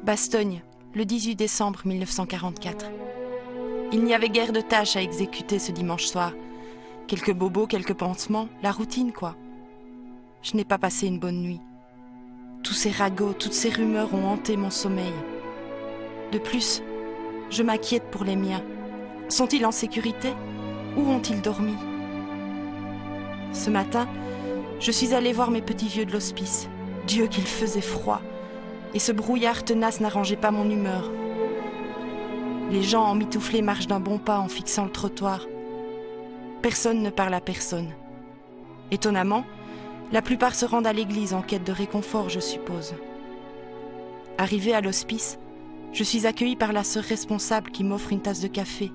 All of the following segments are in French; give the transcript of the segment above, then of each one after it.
Bastogne, le 18 décembre 1944. Il n'y avait guère de tâches à exécuter ce dimanche soir. Quelques bobos, quelques pansements, la routine quoi. Je n'ai pas passé une bonne nuit. Tous ces ragots, toutes ces rumeurs ont hanté mon sommeil. De plus, je m'inquiète pour les miens. Sont-ils en sécurité? Où ont-ils dormi? Ce matin, je suis allée voir mes petits vieux de l'hospice. Dieu qu'il faisait froid. Et ce brouillard tenace n'arrangeait pas mon humeur. Les gens emmitouflés marchent d'un bon pas en fixant le trottoir. Personne ne parle à personne. Étonnamment, la plupart se rendent à l'église en quête de réconfort, je suppose. Arrivée à l'hospice, je suis accueillie par la sœur responsable qui m'offre une tasse de café.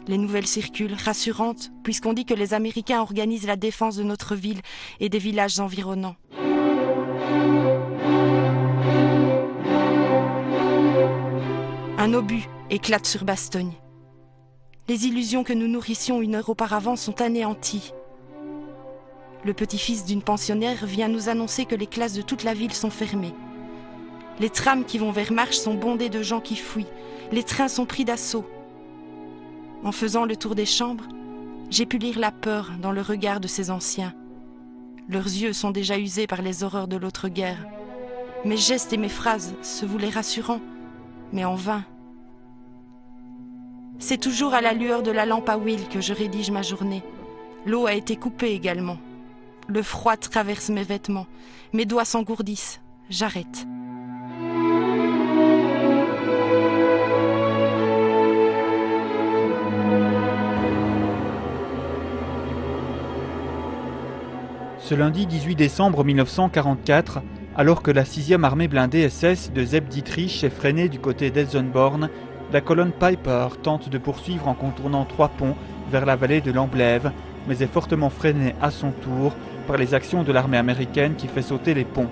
Les nouvelles circulent, rassurantes, puisqu'on dit que les Américains organisent la défense de notre ville et des villages environnants. Un obus éclate sur Bastogne. Les illusions que nous nourrissions une heure auparavant sont anéanties. Le petit-fils d'une pensionnaire vient nous annoncer que les classes de toute la ville sont fermées. Les trams qui vont vers Marche sont bondés de gens qui fuient. Les trains sont pris d'assaut. En faisant le tour des chambres, j'ai pu lire la peur dans le regard de ces anciens. Leurs yeux sont déjà usés par les horreurs de l'autre guerre. Mes gestes et mes phrases se voulaient rassurants, mais en vain. C'est toujours à la lueur de la lampe à huile que je rédige ma journée. L'eau a été coupée également. Le froid traverse mes vêtements. Mes doigts s'engourdissent. J'arrête. Ce lundi 18 décembre 1944, alors que la 6e armée blindée SS de Sepp Dietrich est freinée du côté d'Elsenborn, la colonne Piper tente de poursuivre en contournant 3 ponts vers la vallée de l'Amblève, mais est fortement freinée à son tour par les actions de l'armée américaine qui fait sauter les ponts.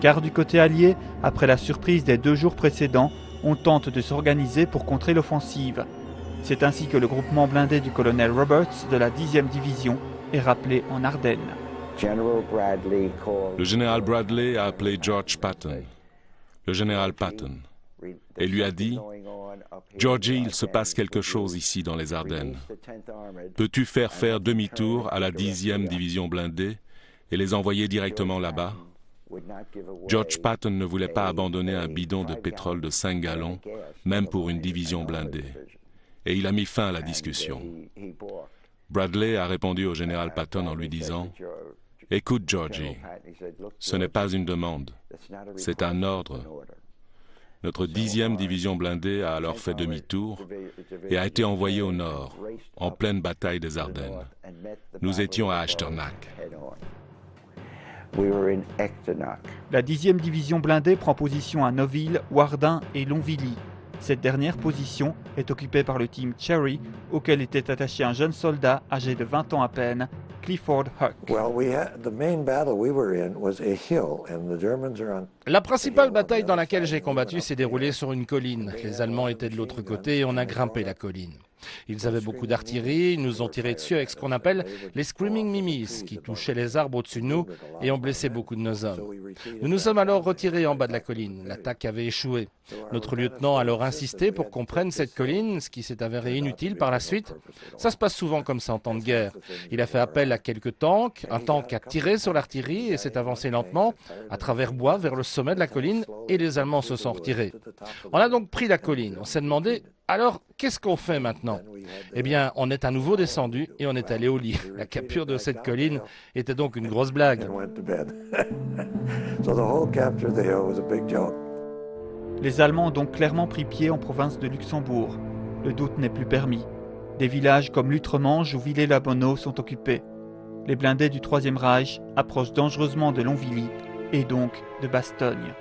Car du côté allié, après la surprise des 2 jours précédents, on tente de s'organiser pour contrer l'offensive. C'est ainsi que le groupement blindé du colonel Roberts de la 10e division est rappelé en Ardennes. Le général Bradley a appelé George Patton, le général Patton, et lui a dit « Georgie, il se passe quelque chose ici dans les Ardennes. Peux-tu faire demi-tour à la 10e division blindée et les envoyer directement là-bas ?» George Patton ne voulait pas abandonner un bidon de pétrole de 5 gallons, même pour une division blindée. Et il a mis fin à la discussion. Bradley a répondu au général Patton en lui disant « Écoute, Georgie, ce n'est pas une demande, c'est un ordre. » Notre 10e division blindée a alors fait demi-tour et a été envoyée au nord, en pleine bataille des Ardennes. Nous étions à Echternach. La 10e division blindée prend position à Noville, Wardin et Longvilly. Cette dernière position est occupée par le team Cherry, auquel était attaché un jeune soldat âgé de 20 ans à peine, Clifford Huck. La principale bataille dans laquelle j'ai combattu s'est déroulée sur une colline. Les Allemands étaient de l'autre côté et on a grimpé la colline. Ils avaient beaucoup d'artillerie, ils nous ont tiré dessus avec ce qu'on appelle les Screaming Mimis, qui touchaient les arbres au-dessus de nous et ont blessé beaucoup de nos hommes. Nous nous sommes alors retirés en bas de la colline. L'attaque avait échoué. Notre lieutenant a alors insisté pour qu'on prenne cette colline, ce qui s'est avéré inutile par la suite. Ça se passe souvent comme ça en temps de guerre. Il a fait appel à quelques tanks, un tank a tiré sur l'artillerie et s'est avancé lentement à travers bois vers le sommet de la colline et les Allemands se sont retirés. On a donc pris la colline. On s'est demandé, alors qu'est-ce qu'on fait maintenant? Eh bien, on est à nouveau descendu et on est allé au lit. La capture de cette colline était donc une grosse blague. Les Allemands ont donc clairement pris pied en province de Luxembourg. Le doute n'est plus permis. Des villages comme Lutremange ou Villers-la-Bonneau sont occupés. Les blindés du Troisième Reich approchent dangereusement de Longvilly et donc de Bastogne.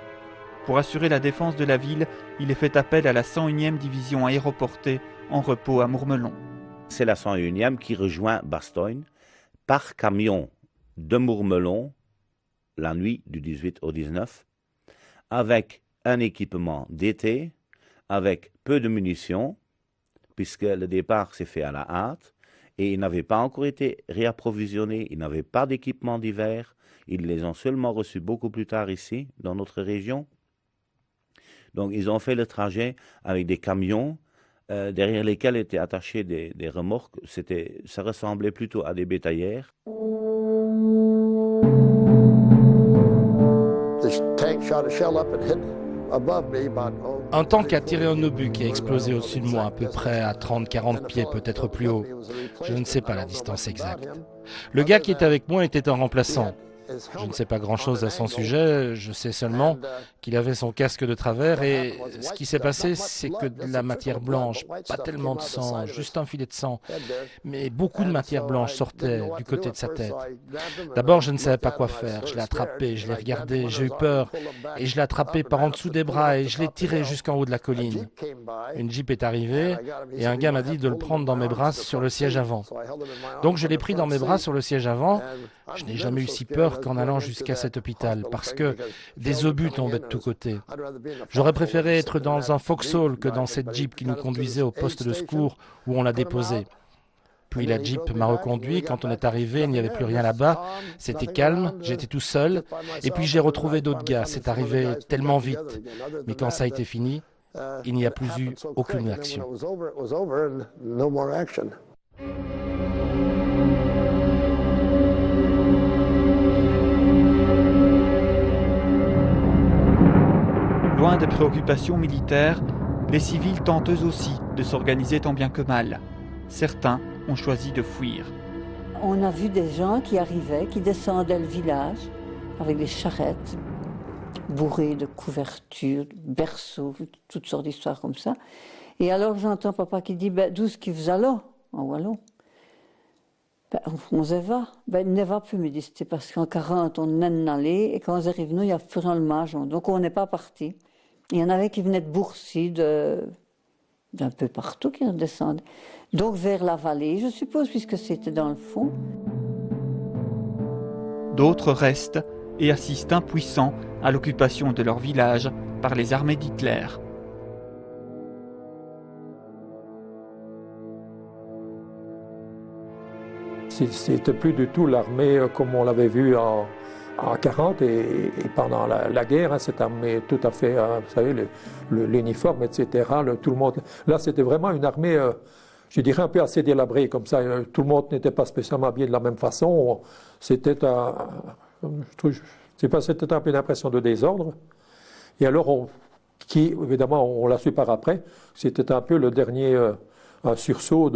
Pour assurer la défense de la ville, il est fait appel à la 101e division aéroportée en repos à Mourmelon. C'est la 101e qui rejoint Bastogne par camion de Mourmelon la nuit du 18 au 19 avec un équipement d'été, avec peu de munitions, puisque le départ s'est fait à la hâte, et ils n'avaient pas encore été réapprovisionnés, ils n'avaient pas d'équipement d'hiver, ils les ont seulement reçus beaucoup plus tard ici, dans notre région. Donc ils ont fait le trajet avec des camions derrière lesquels étaient attachés des remorques. Ça ressemblait plutôt à des bétaillères. Un tank a tiré un obus qui a explosé au-dessus de moi, à peu près à 30-40 pieds, peut-être plus haut. Je ne sais pas la distance exacte. Le gars qui était avec moi était un remplaçant. Je ne sais pas grand-chose à son sujet, je sais seulement qu'il avait son casque de travers et ce qui s'est passé, c'est que de la matière blanche, pas tellement de sang, juste un filet de sang, mais beaucoup de matière blanche sortait du côté de sa tête. D'abord, je ne savais pas quoi faire, je l'ai attrapé, je l'ai regardé, j'ai eu peur et je l'ai attrapé par en dessous des bras et je l'ai tiré jusqu'en haut de la colline. Une Jeep est arrivée et un gars m'a dit de le prendre dans mes bras sur le siège avant. Donc je l'ai pris dans mes bras sur le siège avant. Je n'ai jamais eu si peur qu'en allant jusqu'à cet hôpital, parce que des obus tombaient de tous côtés. J'aurais préféré être dans un Vauxhall que dans cette Jeep qui nous conduisait au poste de secours où on l'a déposé. Puis la Jeep m'a reconduit, quand on est arrivé, il n'y avait plus rien là-bas, c'était calme, j'étais tout seul, et puis j'ai retrouvé d'autres gars, c'est arrivé tellement vite. Mais quand ça a été fini, il n'y a plus eu aucune action. Loin des préoccupations militaires, les civils tentent eux aussi de s'organiser tant bien que mal. Certains ont choisi de fuir. On a vu des gens qui arrivaient, qui descendaient le village avec des charrettes bourrées de couvertures, de berceaux, toutes sortes d'histoires comme ça. Et alors j'entends papa qui dit « D'où est-ce qu'il vous allez en wallon ?» On se va. Il ne va plus, me dit, c'était parce qu'en 40, on est allé, et quand on arrive, nous, il y a plus le majon. Donc on n'est pas parti. Il y en avait qui venaient de Bourcy, d'un peu partout, qui redescendaient. Donc vers la vallée, je suppose, puisque c'était dans le fond. D'autres restent et assistent impuissants à l'occupation de leur village par les armées d'Hitler. C'était plus du tout l'armée comme on l'avait vu en 40 et pendant la guerre, hein, cette armée tout à fait, vous savez, l'uniforme, etc. Tout le monde. Là, c'était vraiment une armée, je dirais, un peu assez délabrée, comme ça. Tout le monde n'était pas spécialement habillé de la même façon. C'était c'était un peu une impression de désordre. Et alors, qui, évidemment, on l'a su par après, c'était un peu le dernier sursaut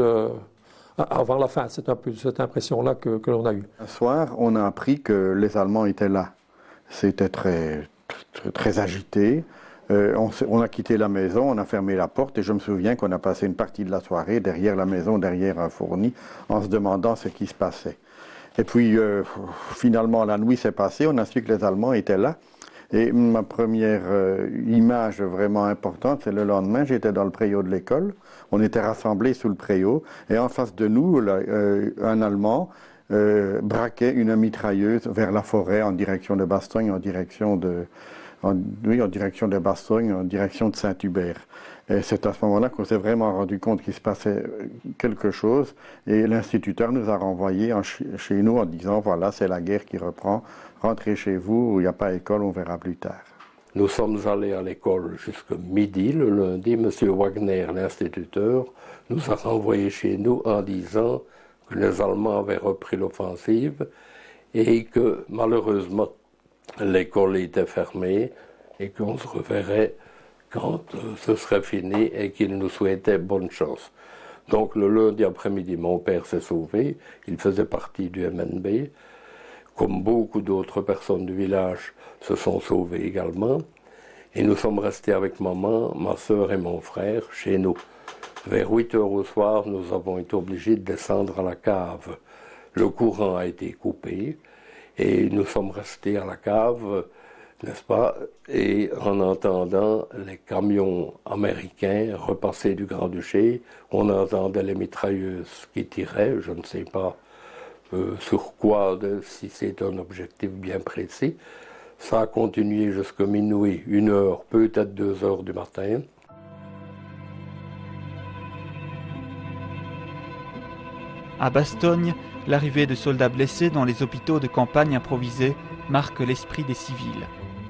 avant la fin, c'est un peu cette impression-là que l'on a eue. Un soir, on a appris que les Allemands étaient là. C'était très agité. On a quitté la maison, on a fermé la porte et je me souviens qu'on a passé une partie de la soirée derrière la maison, derrière un fourni, en se demandant ce qui se passait. Et puis, finalement, la nuit s'est passée, on a su que les Allemands étaient là. Et ma première image vraiment importante, c'est le lendemain, j'étais dans le préau de l'école. On était rassemblés sous le préau et en face de nous, un Allemand braquait une mitrailleuse vers la forêt en direction de Bastogne, en direction de Bastogne, en direction de Saint-Hubert. Et c'est à ce moment-là qu'on s'est vraiment rendu compte qu'il se passait quelque chose et l'instituteur nous a renvoyés chez nous en disant voilà, c'est la guerre qui reprend, rentrez chez vous, il n'y a pas école, on verra plus tard. Nous sommes allés à l'école jusqu'à midi le lundi. M. Wagner, l'instituteur, nous a renvoyés chez nous en disant que les Allemands avaient repris l'offensive et que malheureusement l'école était fermée et qu'on se reverrait quand ce serait fini et qu'il nous souhaitait bonne chance. Donc le lundi après-midi, mon père s'est sauvé, il faisait partie du MNB. Comme beaucoup d'autres personnes du village se sont sauvées également. Et nous sommes restés avec maman, ma sœur et mon frère chez nous. Vers 8 heures au soir, nous avons été obligés de descendre à la cave. Le courant a été coupé et nous sommes restés à la cave, n'est-ce pas, et en entendant les camions américains repasser du Grand-Duché, on entendait les mitrailleuses qui tiraient, je ne sais pas sur quoi, si c'est un objectif bien précis. Ça a continué jusqu'à minuit, 1 heure, peut-être 2 heures du matin. À Bastogne, l'arrivée de soldats blessés dans les hôpitaux de campagne improvisés marque l'esprit des civils.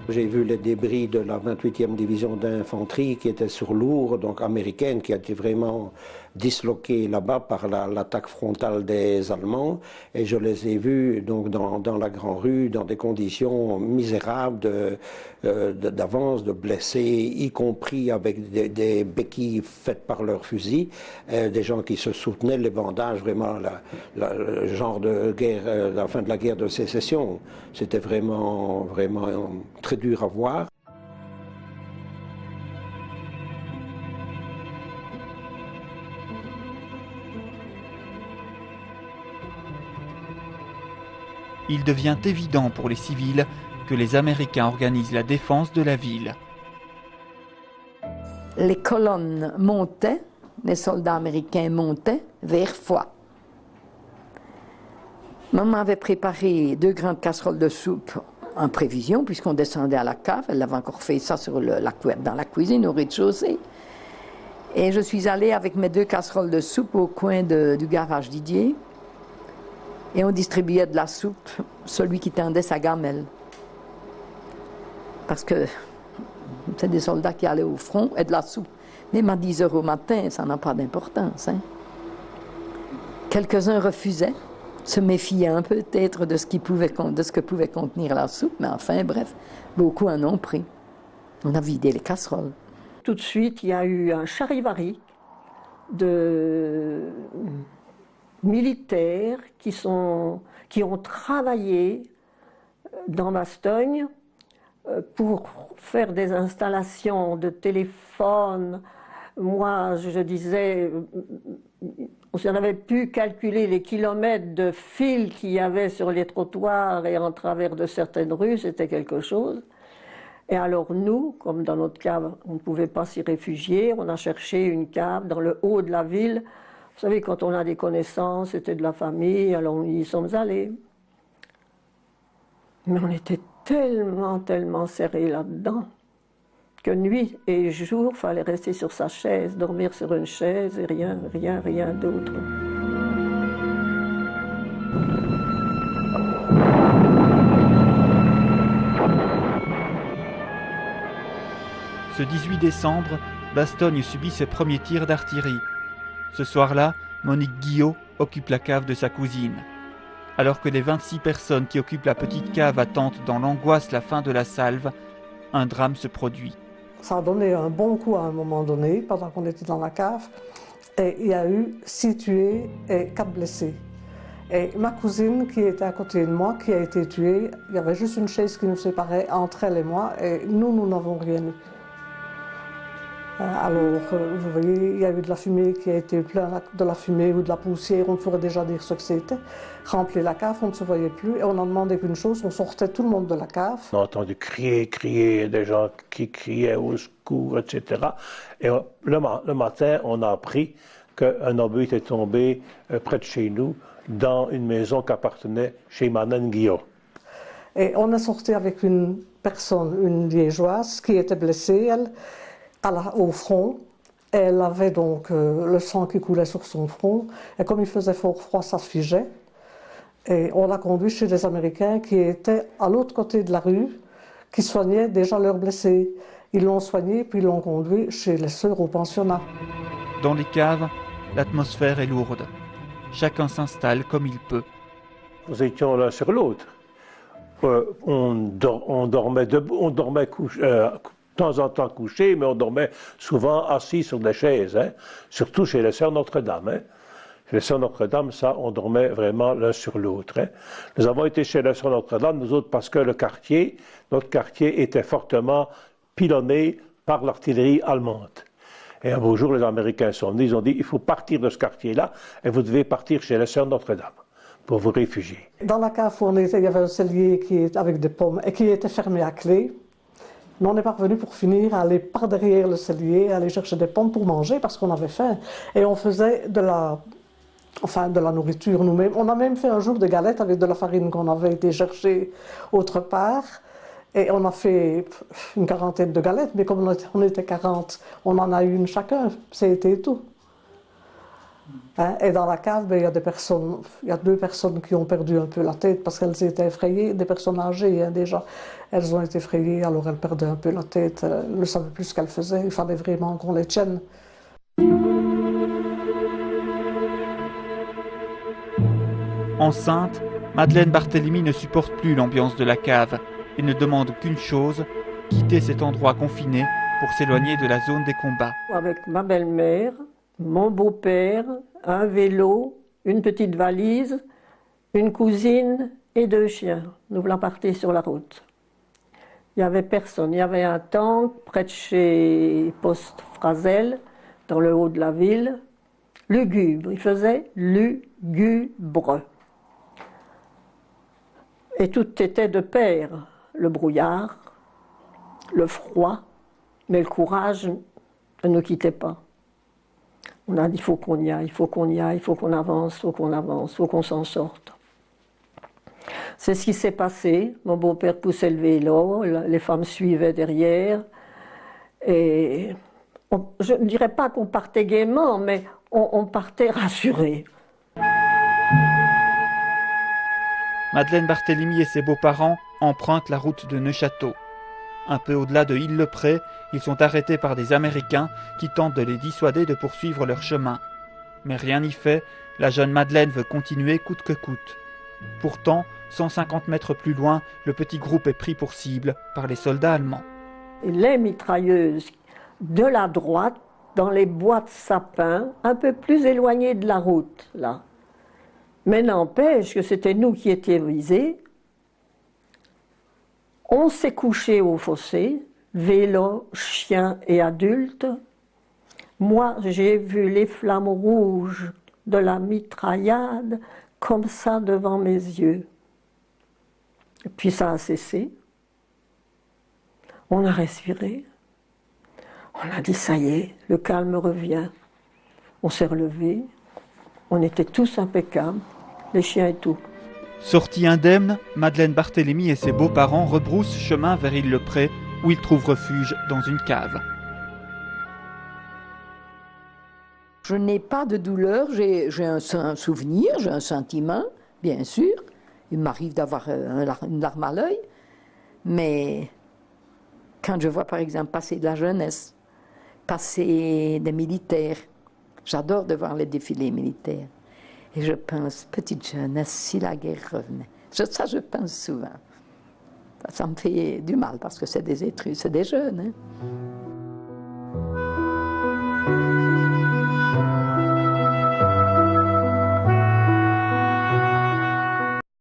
J'ai vu les débris de la 28e division d'infanterie qui était sur Lourdes, donc américaine, qui a été vraiment disloquée là-bas par l'attaque frontale des Allemands. Et je les ai vus donc dans la Grande Rue, dans des conditions misérables d'avance, de blessés, y compris avec des béquilles faites par leurs fusils, des gens qui se soutenaient, les bandages, vraiment le genre de guerre, la fin de la guerre de sécession. C'était vraiment très dur à voir. Il devient évident pour les civils que les Américains organisent la défense de la ville. Les colonnes montaient, les soldats américains montaient vers Foix. Maman avait préparé 2 grandes casseroles de soupe en prévision, puisqu'on descendait à la cave. Elle avait encore fait ça dans la cuisine, au rez-de-chaussée. Et je suis allée avec mes 2 casseroles de soupe au coin du garage Didier. Et on distribuait de la soupe, celui qui tendait sa gamelle. Parce que c'est des soldats qui allaient au front et de la soupe. Même à 10 heures au matin, ça n'a pas d'importance. Hein. Quelques-uns refusaient, se méfiaient un peu peut-être de ce que pouvait contenir la soupe, mais enfin, bref, beaucoup en ont pris. On a vidé les casseroles. Tout de suite, il y a eu un charivari de militaires qui ont travaillé dans Bastogne pour faire des installations de téléphones. Moi, je disais, on avait pu calculer les kilomètres de fils qu'il y avait sur les trottoirs et en travers de certaines rues, c'était quelque chose. Et alors nous, comme dans notre cave, on ne pouvait pas s'y réfugier, on a cherché une cave dans le haut de la ville. Vous savez, quand on a des connaissances, c'était de la famille, alors nous y sommes allés. Mais on était tellement serrés là-dedans que nuit et jour, il fallait rester sur sa chaise, dormir sur une chaise et rien d'autre. Ce 18 décembre, Bastogne subit ses premiers tirs d'artillerie. Ce soir-là, Monique Guillot occupe la cave de sa cousine. Alors que les 26 personnes qui occupent la petite cave attendent dans l'angoisse la fin de la salve, un drame se produit. Ça a donné un bon coup à un moment donné, pendant qu'on était dans la cave, et il y a eu 6 tués et 4 blessés. Et ma cousine, qui était à côté de moi, qui a été tuée, il y avait juste une chaise qui nous séparait entre elle et moi, et nous n'avons rien eu. Alors, vous voyez, il y a eu de la fumée qui a été pleine de la fumée ou de la poussière, on pourrait déjà dire ce que c'était. Remplir la cave, on ne se voyait plus et on a demandé qu'une chose, on sortait tout le monde de la cave. On a entendu crier, des gens qui criaient au secours, etc. Et le matin, on a appris qu'un obus était tombé près de chez nous, dans une maison qui appartenait chez Madame Guillot. Et on est sorti avec une personne, une liégeoise, qui était blessée, elle, au front. Elle avait donc le sang qui coulait sur son front. Et comme il faisait fort froid, ça se figeait. Et on l'a conduit chez les Américains qui étaient à l'autre côté de la rue, qui soignaient déjà leurs blessés. Ils l'ont soigné, puis ils l'ont conduit chez les sœurs au pensionnat. Dans les caves, l'atmosphère est lourde. Chacun s'installe comme il peut. Nous étions l'un sur l'autre. On dormait debout, on dormait couché. De temps en temps couché, mais on dormait souvent assis sur des chaises, hein, surtout chez les Sœurs Notre-Dame. Hein. Chez les Sœurs Notre-Dame, ça, on dormait vraiment l'un sur l'autre. Hein. Nous avons été chez les Sœurs Notre-Dame, nous autres, parce que notre quartier était fortement pilonné par l'artillerie allemande. Et un beau jour, les Américains sont venus, ils ont dit, il faut partir de ce quartier-là, et vous devez partir chez les Sœurs Notre-Dame pour vous réfugier. Dans la cave où on était, il y avait un cellier avec des pommes et qui était fermé à clé. Mais on est parvenu pour finir à aller par derrière le cellier, aller chercher des pommes pour manger parce qu'on avait faim. Et on faisait de la nourriture nous-mêmes. On a même fait un jour des galettes avec de la farine qu'on avait été chercher autre part. Et on a fait une 40aine de galettes, mais comme on était 40, on en a eu une chacun. C'était tout. Hein, et dans la cave, il y a deux personnes qui ont perdu un peu la tête parce qu'elles étaient effrayées, des personnes âgées hein, déjà. Elles ont été effrayées, alors elles perdaient un peu la tête. Elles ne savaient plus ce qu'elles faisaient, il fallait vraiment qu'on les tienne. Enceinte, Madeleine Barthélemy ne supporte plus l'ambiance de la cave et ne demande qu'une chose, quitter cet endroit confiné pour s'éloigner de la zone des combats. Avec ma belle-mère, mon beau-père, un vélo, une petite valise, une cousine et 2 chiens. Nous voilà partis sur la route. Il n'y avait personne. Il y avait un tank près de chez Poste Frazel, dans le haut de la ville. Lugubre. Il faisait lugubre. Et tout était de pair. Le brouillard, le froid, mais le courage ne nous quittait pas. On a dit, il faut qu'on y aille, il faut qu'on y aille, il faut qu'on avance, il faut qu'on avance, il faut qu'on s'en sorte. C'est ce qui s'est passé. Mon beau-père poussait le vélo, les femmes suivaient derrière. Et je ne dirais pas qu'on partait gaiement, mais on partait rassurés. Madeleine Barthélemy et ses beaux-parents empruntent la route de Neufchâteau. Un peu au-delà de Île-le-Pré, ils sont arrêtés par des Américains qui tentent de les dissuader de poursuivre leur chemin. Mais rien n'y fait, la jeune Madeleine veut continuer coûte que coûte. Pourtant, 150 mètres plus loin, le petit groupe est pris pour cible par les soldats allemands. Les mitrailleuses de la droite, dans les bois de sapins, un peu plus éloignés de la route, là. Mais n'empêche que c'était nous qui étions visés. On s'est couché au fossé, vélo, chiens et adultes. Moi, j'ai vu les flammes rouges de la mitraillade comme ça devant mes yeux. Et puis ça a cessé. On a respiré. On a dit, ça y est, le calme revient. On s'est relevés. On était tous impeccables, les chiens et tout. Sortie indemne, Madeleine Barthélemy et ses beaux-parents rebroussent chemin vers Île-le-Pré, où ils trouvent refuge dans une cave. Je n'ai pas de douleur, j'ai un souvenir, j'ai un sentiment, bien sûr. Il m'arrive d'avoir une larme à l'œil, mais quand je vois par exemple passer de la jeunesse, passer des militaires, j'adore de voir les défilés militaires. Et je pense, petite jeunesse, si la guerre revenait. Ça, je pense souvent. Ça me fait du mal parce que c'est des êtres, c'est des jeunes. Hein.